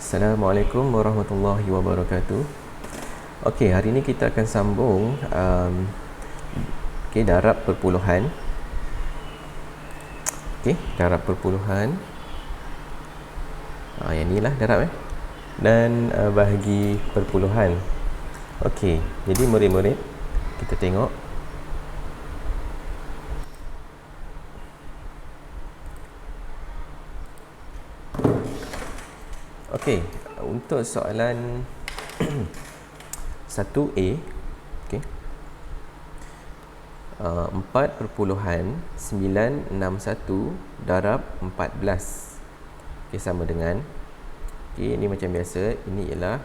Assalamualaikum warahmatullahi wabarakatuh. Okey, hari ini kita akan sambung darab perpuluhan. Okey, darab perpuluhan. Yang ni lah darab dan bahagi perpuluhan. Okey, jadi murid-murid kita tengok. Okey, untuk soalan 1A, okey. 4,961 darab 14. Okey, sama dengan, okey, ini macam biasa, ini ialah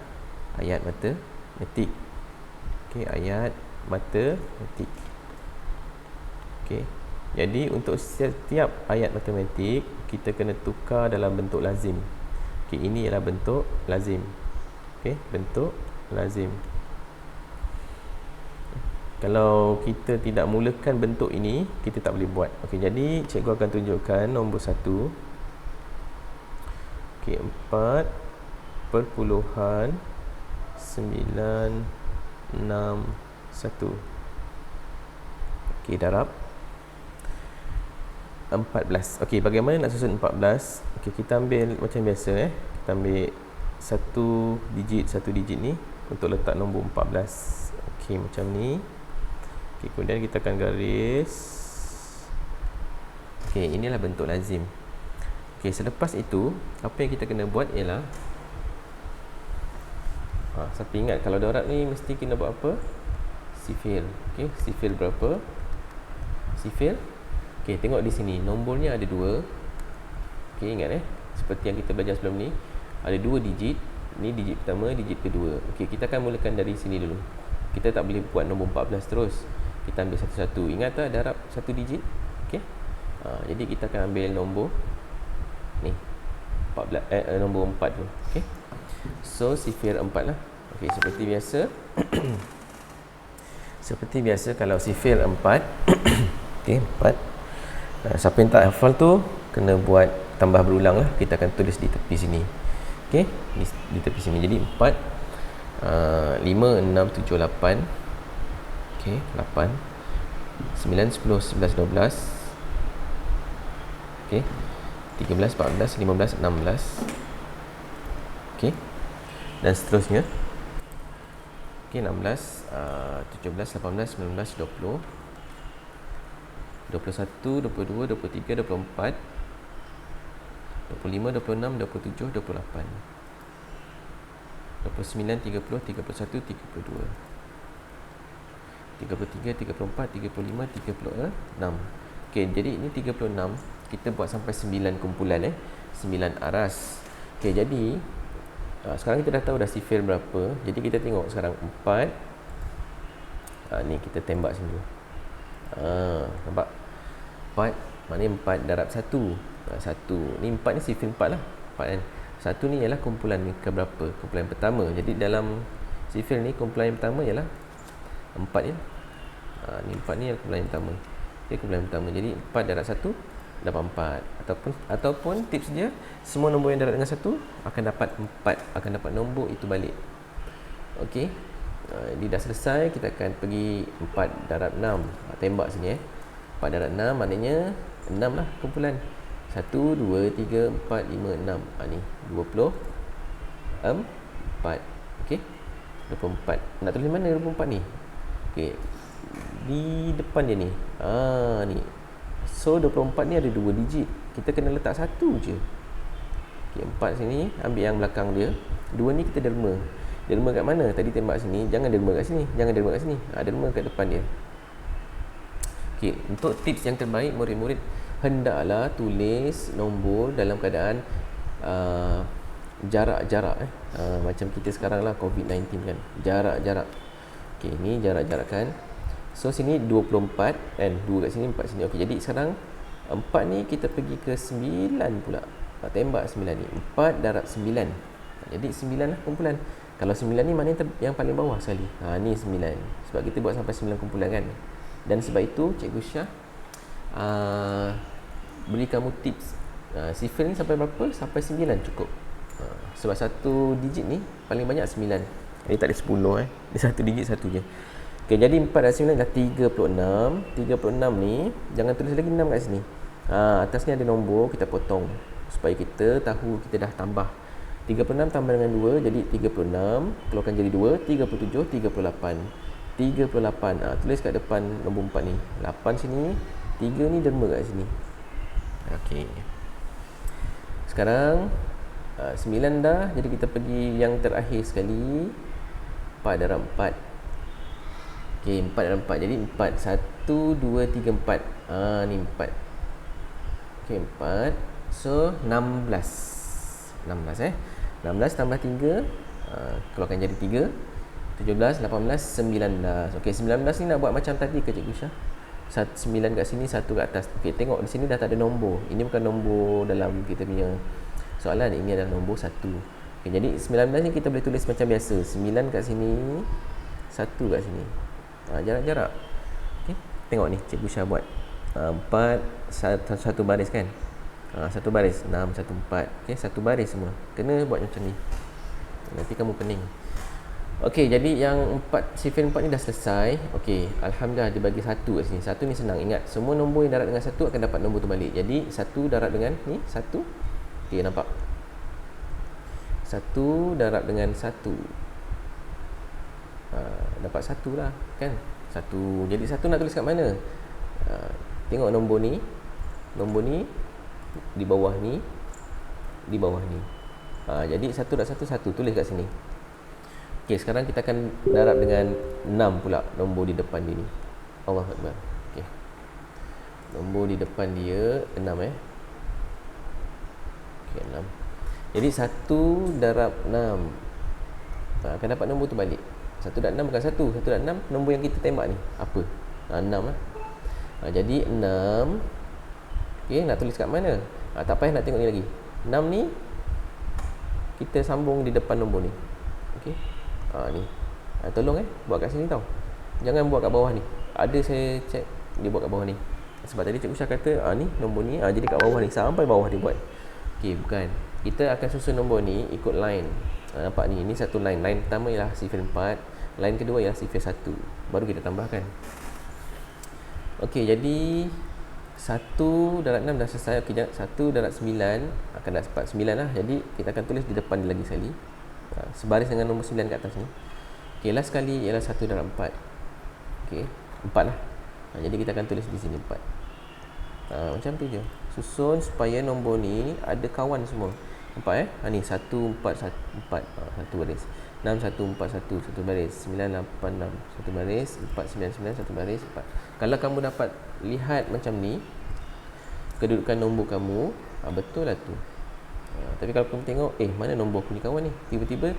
ayat matematik. Okey, ayat matematik. Okey. Jadi untuk setiap ayat matematik kita kena tukar dalam bentuk lazim. Okey, ini ialah bentuk lazim. Okey, bentuk lazim. Kalau kita tidak mulakan bentuk ini, kita tak boleh buat. Okey, jadi cikgu akan tunjukkan nombor 1. Okey, 4,961. Okey, darab 14. Okey, bagaimana nak susun 14? Okey, kita ambil macam biasa kita ambil satu digit ni untuk letak nombor 14. Okey, macam ni. Okey, kemudian kita akan garis. Okey, inilah bentuk lazim. Okey, selepas itu apa yang kita kena buat ialah siapa ingat kalau darab ni mesti kena buat apa? Sifil. Okey, sifil berapa? Sifil. Okey, tengok di sini nombornya ada 2. Okey, ingat seperti yang kita belajar sebelum ni, ada 2 digit. Ni digit pertama, digit kedua. Okey, kita akan mulakan dari sini dulu. Kita tak boleh buat nombor 14 terus. Kita ambil satu-satu. Ingat tak darab satu digit? Okey. Jadi kita akan ambil nombor ni 14 nombor 4 tu. Okey. So sifir 4 lah. Okey, seperti biasa. Seperti biasa kalau sifir 4 okey, 4. Siapa yang tak hafal tu kena buat tambah berulang lah. Kita akan tulis di tepi sini. Okey, di tepi sini. Jadi 4 5 6 7 8. Okey, 8 9 10 11 12. Okey, 13 14 15 16. Okey, dan seterusnya. Okey, 16 17 18 19 20 21, 22, 23, 24, 25, 26, 27, 28, 29, 30, 31, 32, 33, 34, 35, 36. Okey, jadi ini 36. Kita buat sampai 9 kumpulan 9 aras. Okey, jadi sekarang kita dah tahu dah sifir berapa. Jadi kita tengok sekarang 4. Ni kita tembak sini dulu. Nampak? 4, maknanya 4 darab 1. 1. Ni 4 ni sifir 4 lah. 4 kan. 1 ni ialah kumpulan ke berapa? Kumpulan pertama. Jadi dalam sifir ni kumpulan yang pertama ialah 4 ya. Ni 4 ni ialah kumpulan yang pertama. Okay, kumpulan pertama. Jadi 4 darab 1 dapat 4. Ataupun tips dia, semua nombor yang darab dengan 1 akan dapat 4. Akan dapat nombor itu balik. Okey. Dia dah selesai, kita akan pergi 4 darab 6. Tembak sini 4 darab 6 maknanya 6 lah kumpulan. 1, 2, 3, 4, 5, 6. Ni 24. Okey, 24. Nak tulis mana 24 ni? Okey, di depan dia ni. Ni. So 24 ni ada 2 digit. Kita kena letak 1 je. Okey, 4 sini, ambil yang belakang dia. 2 ni kita derma. Derma kat mana? Tadi tembak sini, jangan derma kat sini. Jangan derma kat sini. Derma kat depan dia. Okey, untuk tips yang terbaik, murid-murid hendaklah tulis nombor dalam keadaan jarak-jarak macam kita sekarang lah COVID-19 kan. Jarak-jarak. Okey, ni jarak-jarak kan. So sini 24 kan, 2 kat sini, 4 sini. Okey, jadi sekarang 4 ni kita pergi ke 9 pula. Tembak 9 ni. 4 darab 9. Jadi 9 lah kumpulan. Kalau 9 ni maknanya yang paling bawah sekali. Ni 9. Sebab kita buat sampai 9 kumpulan kan. Dan sebab itu Cikgu Syah beri kamu tips. Sifir ni sampai berapa? Sampai 9 cukup. Sebab satu digit ni paling banyak 9. Ini tak ada 10 Dia satu digit satu je. Okay, jadi 4 dan 9 dah 36. 36 ni jangan tulis lagi 6 kat sini. Atas ni ada nombor, kita potong supaya kita tahu kita dah tambah. 36 tambah dengan 2 jadi 36, keluarkan jadi 2, 37, 38. 38. Tulis kat depan nombor 4 ni. 8 sini, 3 ni derma kat sini. Okey. Sekarang 9 dah, jadi kita pergi yang terakhir sekali. 4 darab 4. Okey, 4 darab 4. Jadi 4, 1, 2, 3, 4. Ni 4. Okey, 4. So, 16. 16 tambah 3, keluarkan jadi 3. 17, 18, 19. Okey, 19 ni nak buat macam tadi ke Cikgu Syah? 9 kat sini, 1 kat atas. Okey, tengok di sini dah tak ada nombor. Ini bukan nombor dalam kita punya soalan. Ini adalah nombor 1. Okey, jadi 19 ni kita boleh tulis macam biasa. 9 kat sini, 1 kat sini. Jarak-jarak. Okey, tengok ni Cikgu Syah buat. 4, satu baris kan? Satu baris, 6, 1, 4. Okey, satu baris semua. Kena buat macam ni. Nanti kamu pening. Okey, jadi yang 4, sifir 4 ni dah selesai. Okey, Alhamdulillah dia bagi 1 kat sini. 1 ni senang. Ingat, semua nombor yang darat dengan 1 akan dapat nombor tu balik. Jadi 1 darat dengan ni, 1. Okey, nampak? 1 darat dengan 1. Dapat 1 lah, kan? 1. Jadi 1 nak tulis kat mana? Tengok nombor ni. Nombor ni di bawah ni, di bawah ni. Jadi 1 darat 1, 1 tulis kat sini. Okey, sekarang kita akan darab dengan 6 pula nombor di depan dia ni. Allahu Akbar. Okey. Nombor di depan dia 6 Okey, 6. Jadi 1 darab 6. Akan dapat nombor tu balik. 1 darab 6 bukan 1. 1 darab 6 nombor yang kita tembak ni. Apa? 6 lah. Jadi 6. Okey, nak tulis kat mana? Tak payah nak tengok ni lagi. 6 ni kita sambung di depan nombor ni. Okey. Ni. Tolong buat kat sini tau. Jangan buat kat bawah ni. Ada saya check dia buat kat bawah ni. Sebab tadi Cikgu Syah kata ni nombor ni, jadi kat bawah ni sampai bawah dia buat. Okey, bukan. Kita akan susun nombor ni ikut line. Nampak ni, ini satu line. Line pertama ialah sifir 4, line kedua ialah sifir 1. Baru kita tambahkan. Okey, jadi 1 darab 6 dah selesai. Okey, 1 darab 9 akan dapat 9 lah. Jadi kita akan tulis di depan dia lagi sekali. Sebaris dengan nombor 9 kat atas ni. Okey, last sekali ialah 1 darab 4. Okey, 4 lah. Jadi kita akan tulis di sini 4. Macam tu je. Susun supaya nombor ni ada kawan semua. Nampak ni 1, 4, 4. Satu baris. 6, 1, 4, 1. Satu baris. 9, 8, 6. Satu baris. 4, 9, 9. Satu baris. 4. Kalau kamu dapat lihat macam ni, kedudukan nombor kamu, betul lah tu. Tapi kalau kamu tengok, mana nombor aku ni kawan ni? Tiba-tiba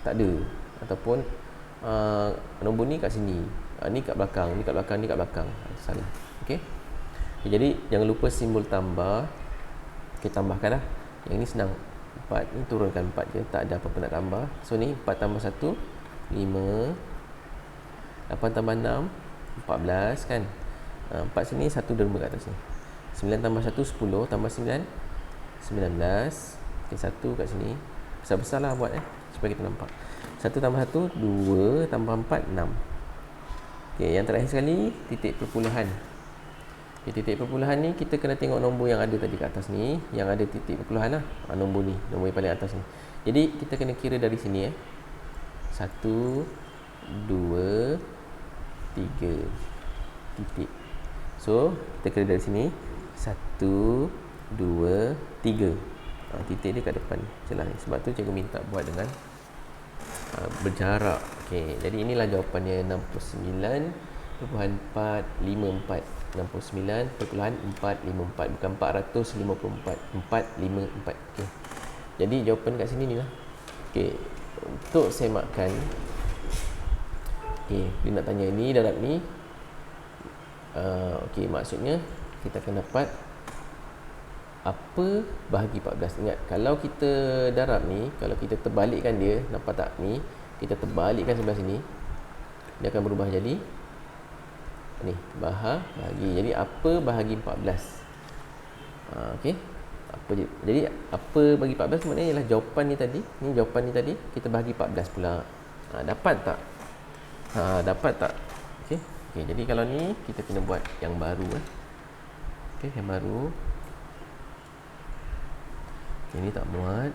tak ada. Ataupun nombor ni kat sini. Ni kat belakang, ni kat belakang, ni kat belakang. Salah. Okey. Jadi jangan lupa simbol tambah. Kita tambahkan lah. Yang ni senang. 4 ni turunkan 4 je, tak ada apa-apa nak tambah. So ni 4 tambah 1 5. 8 tambah 6 14 kan. 4 sini 1 derma kat atas ni. 9 tambah 1 10, tambah 9 19. Okey, 1 kat sini. Besar-besar lah buat supaya kita nampak. 1 tambah 1 2, tambah 4 6. Okey, yang terakhir sekali titik perpuluhan. Okay, titik perpuluhan ni kita kena tengok nombor yang ada tadi kat atas ni. Yang ada titik perpuluhan lah. Nombor ni, nombor yang paling atas ni. Jadi kita kena kira dari sini 1 2 3 titik. So kita kira dari sini 1 2 3. Titik dia kat depan celah ni. Sebab tu cikgu minta buat dengan berjarak. Okey, jadi inilah jawapannya 69.454. 69.454, bukan 454, 454. Okey. Jadi jawapan kat sini ni lah. Okey, untuk semakkan. Okey, dia nak tanya ni darab ni. Okey, maksudnya kita akan dapat apa bahagi 14. Ingat, kalau kita darab ni, kalau kita terbalikkan dia, nampak tak ni? Kita terbalikkan sebelah sini, dia akan berubah jadi ni, bahagi. Jadi apa bahagi 14? Okey. Jadi apa bagi 14 maknanya ialah jawapan ni tadi. Ni jawapan ni tadi kita bahagi 14 pula. Dapat tak? Dapat tak? Okey. Okey, jadi kalau ni kita kena buat yang baru Okey, yang baru. Okey, ni tak muat.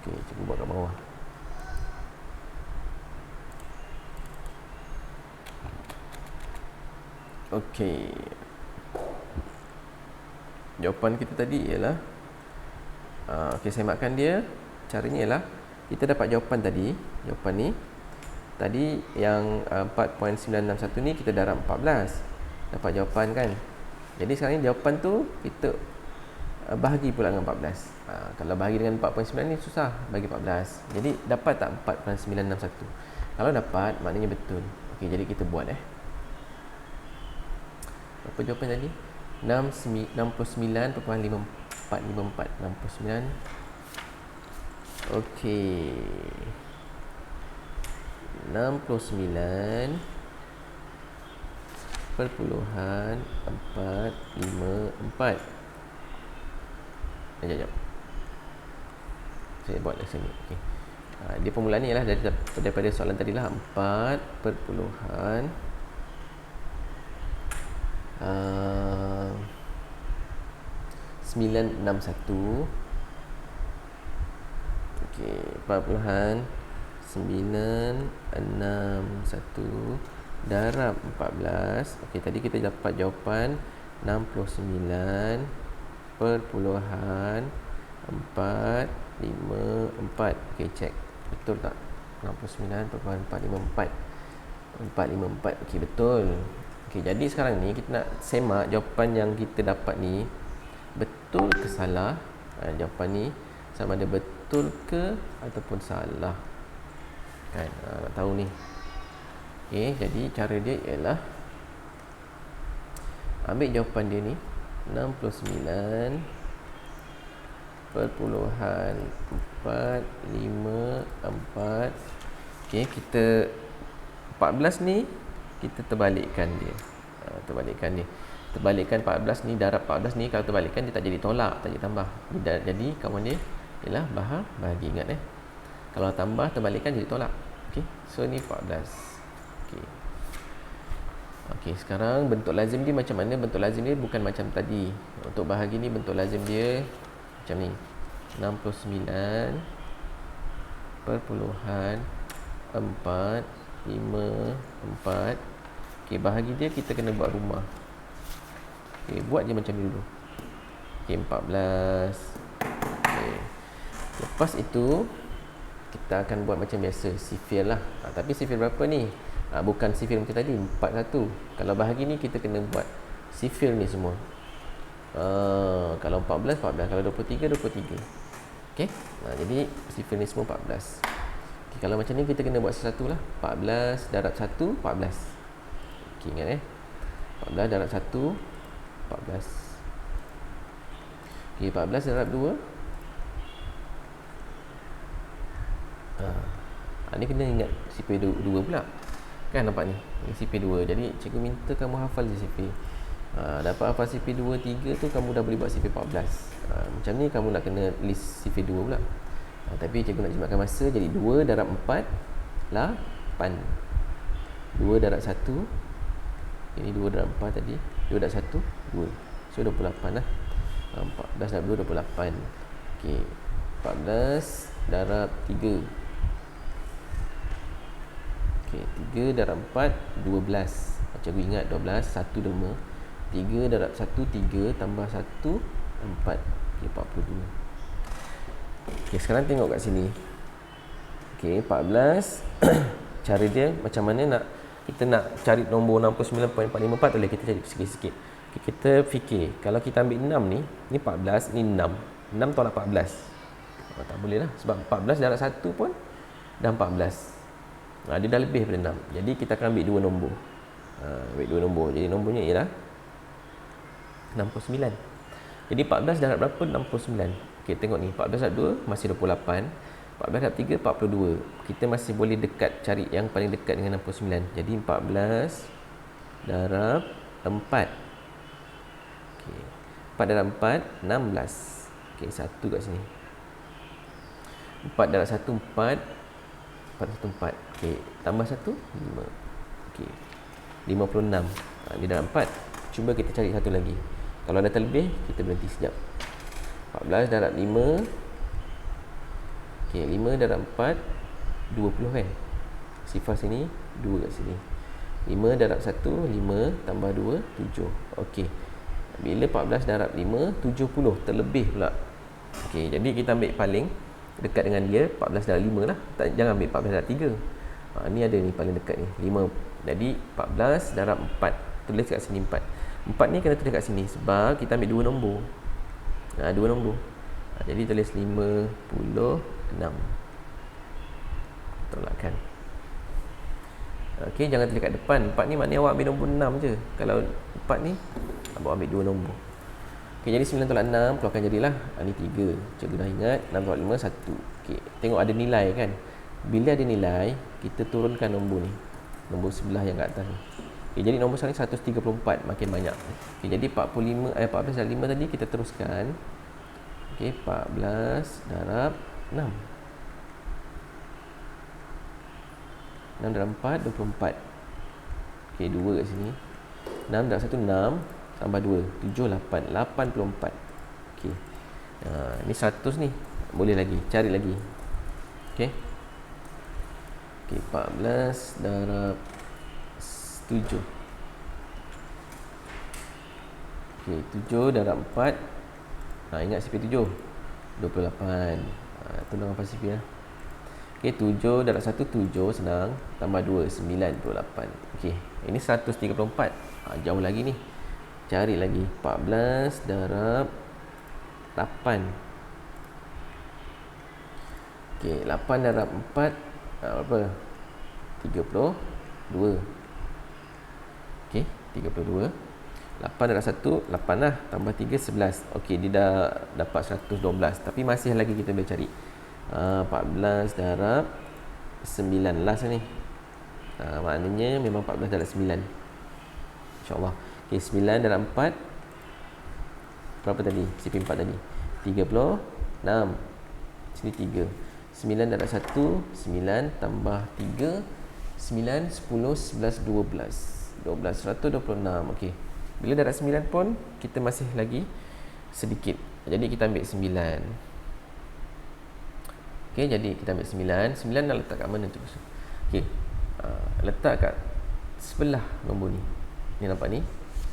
Okey, cuba buat kat bawah. Okey. Jawapan kita tadi ialah okey, saya markkan dia. Caranya ialah kita dapat jawapan tadi. Jawapan ni tadi yang 4.961 ni kita darab 14. Dapat jawapan kan. Jadi sekarang ni jawapan tu kita bahagi pula dengan 14. Kalau bahagi dengan 4.9 ni susah bagi 14. Jadi dapat tak 4.961? Kalau dapat maknanya betul. Okey, jadi kita buat apa jawapan tadi? 69.5454. 69. Okey. 69 perpuluhan 454. Sekejap. Saya buat dari sini. Okey. Dia permulaan ni ialah daripada soalan tadi lah. 4 perpuluhan 961. Okey, 4.961 darab 14. Okey, tadi kita dapat jawapan 69 perpuluhan 454. Okey, cek. Betul tak? 69.454. 454. Okey, betul. Okey, jadi sekarang ni kita nak semak jawapan yang kita dapat ni betul ke salah. Jawapan ni sama ada betul ke ataupun salah. Kan, nak tahu ni. Okey, jadi cara dia ialah ambil jawapan dia ni 69 perpuluhan 454. Okey, kita 14 ni kita terbalikkan dia. Terbalikkan 14 ni darab 14 ni, kalau terbalikkan dia tak jadi tolak, tak jadi tambah. Jadi kawan dia ialah bahagi, ingat Kalau tambah terbalikkan jadi tolak. Okey, so ni 14. Okey, sekarang bentuk lazim dia macam mana? Bentuk lazim dia bukan macam tadi. Untuk bahagi ni bentuk lazim dia macam ni. 69 perpuluhan 454. Okey, bahagi dia kita kena buat rumah. Okey, buat je macam ni dulu. Okey, 14. Okey. Lepas itu kita akan buat macam biasa, sifir lah. Tapi sifir berapa ni? Bukan sifir macam tadi, 41. Kalau bahagi ni kita kena buat sifir ni semua. Kalau 14, 14. Kalau 23, 23. Okey. Jadi sifir ni semua 14. Okey, kalau macam ni kita kena buat sesuatu lah. 14 darab 1, 14. Okey, ingat 14 darab 1, 14. Okey, 14 darab 2. Ni kena ingat CP2 pula. Kan nampak ni? Ini CP2. Jadi cikgu minta kamu hafal je CP. Dapat hafal CP2, 3 tu kamu dah boleh buat CP14. Macam ni kamu nak kena list CP2 pula. Tapi cikgu nak jimatkan masa. Jadi 2 darab 4 8. 2 darab 1. Ini 2 darab 4 tadi. 2 darab 1 2. So 28 lah. 14 darab 2 28. Okey, 14 darab 3. Okey, 3 darab 4 12. Cikgu ingat 12 1 derma. 3 darab 1 3 tambah 1 4. Okey, 42. Okey, sekarang tengok kat sini. Okey, 14. Cara dia macam mana kita nak cari nombor 69.454 boleh kita cari sikit-sikit. Okay, kita fikir kalau kita ambil 6 ni 14, ni 6. 6 tolak 14. Tak boleh lah sebab 14 darab 1 pun dah 14. Dia dah lebih daripada 6. Jadi kita akan ambil dua nombor. Ambil dua nombor. Jadi nombornya ialah 69. Jadi 14 darab berapa? 69. Okey, tengok ni. 14 darab 2 masih 28. 14 darab 3 42. Kita masih boleh dekat cari yang paling dekat dengan 69. Jadi 14 darab 4. Okey. 4 darab 4, 16. Okey, 1 kat sini. 4 darab 1, 4. 4 darab 1, 4. Okey, tambah 1, 5. Okey, 56. Ni darab 4. Cuba kita cari satu lagi. Kalau dah terlebih, kita berhenti sekejap. 14 darab 5. Okey, 5 darab 4, 20 kan? Sifar sini, 2 kat sini. 5 darab 1, 5 tambah 2, 7. Okey. Bila 14 darab 5, 70. Terlebih pula. Okey, jadi kita ambil paling dekat dengan dia, 14 darab 5 lah. Jangan ambil 14 darab 3. Ni ada ni paling dekat ni, 5. Jadi 14 darab 4. Tulis kat sini 4. 4 ni kena tulis kat sini sebab kita ambil 2 nombor. 2 nombor. Jadi tulis 56. Tolakkan. Okey, jangan tulis kat depan. 4 ni maknanya awak ambil nombor 6 je. Kalau 4 ni, awak ambil 2 nombor. Okey, jadi 9 tolak 6, keluarkan jadilah. Ni 3. Cikgu dah ingat. 6 tolak 5, 1. Okey, tengok ada nilai kan. Bila ada nilai, kita turunkan nombor ni. Nombor sebelah yang kat atas ni. Okey, jadi nombor sekarang 134, makin banyak. Okey, jadi 14 darab 5 tadi kita teruskan. Okey, 14 darab 6. 6 darab 4, 24. Okey, 2 kat sini. 6 darab 1, 6. Tambah 2, 7, 8. 84. Okey. Ni 100 ni. Boleh lagi. Cari lagi. Okey. Okey, 14 darab 7. Okey, 7 darab 4. Ingat CP7. 28. Tolong apa CP lah. Okey, 7 darab 1, 7. Senang. Tambah 2, 98. Okey, ini 134. Jauh lagi ni. Cari lagi. 14 darab 8. Okey, 8 darab 4. Berapa? 32. Okey, 32. 8 darab 1, 8 lah. Tambah 3, 11. Okey, dia dah dapat 112. Tapi masih lagi kita boleh cari. 14 darab 9 last ni. Maknanya memang 14 darab 9. InsyaAllah. Okey, 9 darab 4. Berapa tadi? CP4 tadi. 36. Sini 3. 9 darab 1, 9 tambah 3, 9, 10, 11, 12. 12, 126. Okey. Bila darab 9 pun, kita masih lagi sedikit. Jadi kita ambil 9. Okey, jadi kita ambil 9. 9 nak letak kat mana tu? Okey. Letak kat sebelah nombor ni. Ni nampak ni?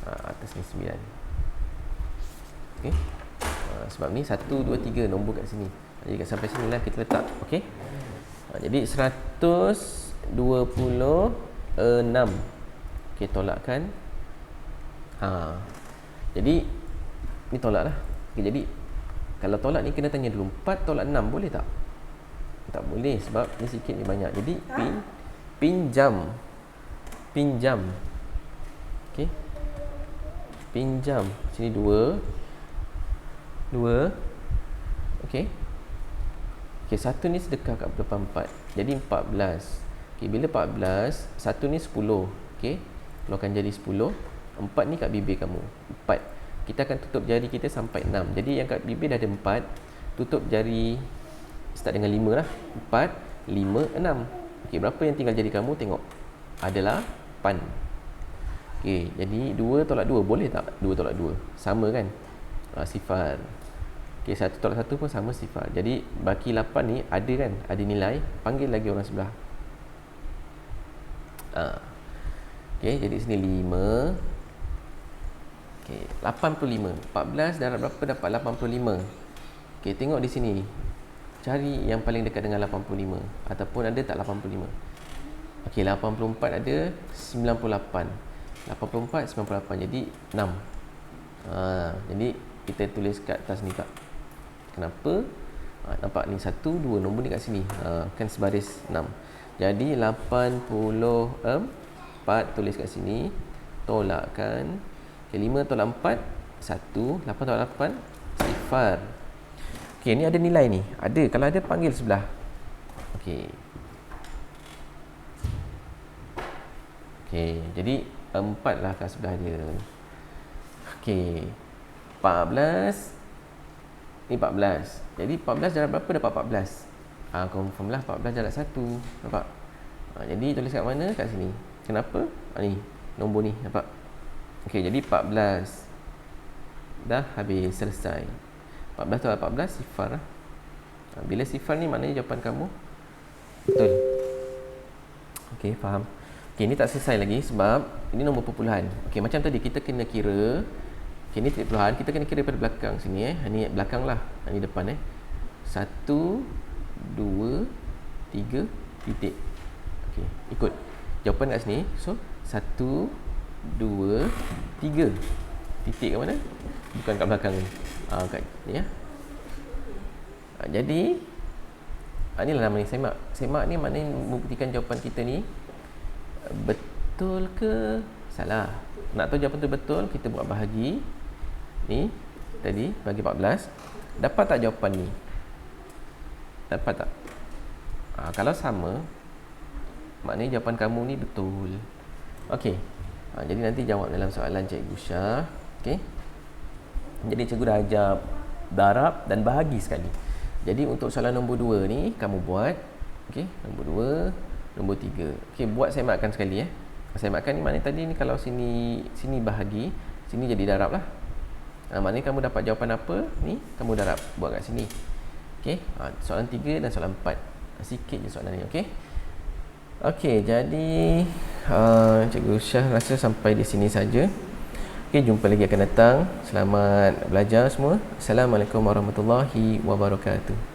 Atas ni 9. Okey. Sebab ni 1, 2, 3 nombor kat sini. Jadi sampai sini lah kita letak. Okey. Jadi 126. Okey, tolakkan. Jadi ni tolak lah. Okey, jadi kalau tolak ni kena tanya dulu, 4 tolak 6 boleh tak? Tak boleh sebab ni sikit ni banyak. Jadi pinjam. Okey. Pinjam. Sini 2. Okey. Okey, 1 ni sedekah kat depan 4. Jadi 14. Okey, bila 14, 1 ni 10. Okey. Keluarkan jadi 10. 4 ni kat bibir kamu. 4. Kita akan tutup jari kita sampai 6. Jadi yang kat bibir dah ada 4. Tutup jari start dengan 5 lah. 4, 5, 6. Okey, berapa yang tinggal jari kamu? Tengok. Adalah 8. Okey, jadi 2 tolak 2 boleh tak? 2 tolak 2. Sama kan? Sifar. Okey, 1 tolak 1 pun sama sifar. Jadi baki 8 ni ada kan? Ada nilai. Panggil lagi orang sebelah. Okey, jadi sini 5. Okey, 85. 14 darab berapa dapat 85? Okey, tengok di sini. Cari yang paling dekat dengan 85. Ataupun ada tak 85? Okey, 84 ada 98. 84, 98. Jadi 6. Jadi kita tulis kat atas ni tak? Kenapa? Nampak ni 1, 2. Nombor ni kat sini. Kan sebaris 6. Jadi 84 tulis kat sini. Tolakkan. Okay, 5 tolak 4, 1. 8 tolak 8, sifar. Okey, ni ada nilai ni. Ada. Kalau ada, panggil sebelah. Okey. Okey, jadi 4 lah kat sebelah dia. Okey. 14. Ni 14. Jadi 14 darab berapa dapat 14? Confirm lah 14 darab 1. Nampak? Jadi tulis kat mana? Kat sini. Kenapa? Ni. Nombor ni. Nampak? Okey, jadi 14. Dah habis. Selesai. 14 tu 14. Sifar lah. Bila sifar ni maknanya jawapan kamu betul. Okey, faham? Okey, ni tak selesai lagi sebab ini nombor perpuluhan. Okey, macam tadi kita kena kira. Okey, ni titik perpuluhan. Kita kena kira pada belakang sini Ni belakang lah. Ni depan 1, 2, 3 titik. Okey, ikut. Jawapan kat sini. So, 1, 2, 3. Titik kat mana? Bukan kat belakang ni. Kat ni jadi inilah nama ni semak. Semak ni maknanya membuktikan jawapan kita ni betul ke salah. Nak tahu jawapan tu betul, kita buat bahagi ni tadi bagi 14. Dapat tak jawapan ni? Dapat tak? Kalau sama, maknanya jawapan kamu ni betul. Okey. Jadi nanti jawab dalam soalan Cikgu Syah. Okey. Jadi cikgu dah ajar darab dan bahagi sekali. Jadi untuk soalan nombor 2 ni kamu buat. Okey, nombor 2, nombor 3. Okey, buat semakkan sekali Semakkan ni maknanya tadi ni kalau sini bahagi, sini jadi darab lah. Maknanya kamu dapat jawapan apa? Ni kamu darab, buat kat sini. Okey, soalan 3 dan soalan 4. Sikit je soalan ni, okey. Okey, jadi Cikgu Syah rasa sampai di sini saja. Okey, jumpa lagi akan datang. Selamat belajar semua. Assalamualaikum warahmatullahi wabarakatuh.